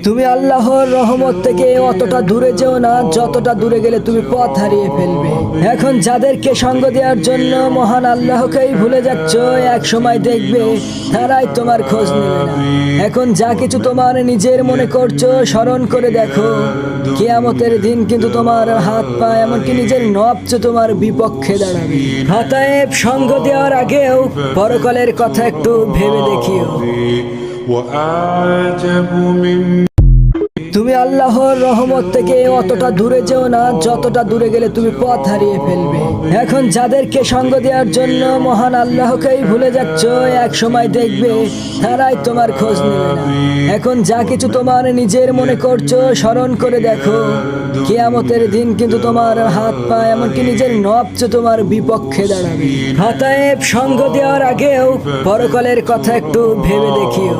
তুমি আল্লাহর রহমত থেকে অতটা দূরে যেও না যতটা দূরে গেলে তুমি পথ হারিয়ে ফেলবে। এখন যাদেরকে সঙ্গ দেওয়ার জন্য মহান আল্লাহকেই ভুলে যাচ্ছ, এক সময় দেখবে তারাই তোমার খোঁজ নেবে না। এখন যা কিছু তোমার নিজের মনে করছো স্মরণ করে দেখো, কিয়ামতের দিন কিন্তু তোমার হাত পা এমনকি নিজের নবচ তোমার বিপক্ষে দাঁড়াবে। অতএব সঙ্গ দেওয়ার আগেও পরকালের কথা একটু ভেবে দেখিও। তুমি আল্লাহর রহমত থেকে অতটা দূরে যেও না যতটা দূরে গেলে তুমি পথ হারিয়ে ফেলবে। এখন যাদেরকে সঙ্গ দেওয়ার জন্য মহান আল্লাহকেই ভুলে যাচ্ছ, এক সময় দেখবে তারাই তোমার খোঁজ নেবে না। এখন যা কিছু তোমার নিজের মনে করছো স্মরণ করে দেখো, কিয়ামতের দিন কিন্তু তোমার হাত পা এমনকি নিজের নবচ তোমার বিপক্ষে দাঁড়াবে। অতএব সঙ্গ দেওয়ার আগেও পরকালের কথা একটু ভেবে দেখিও।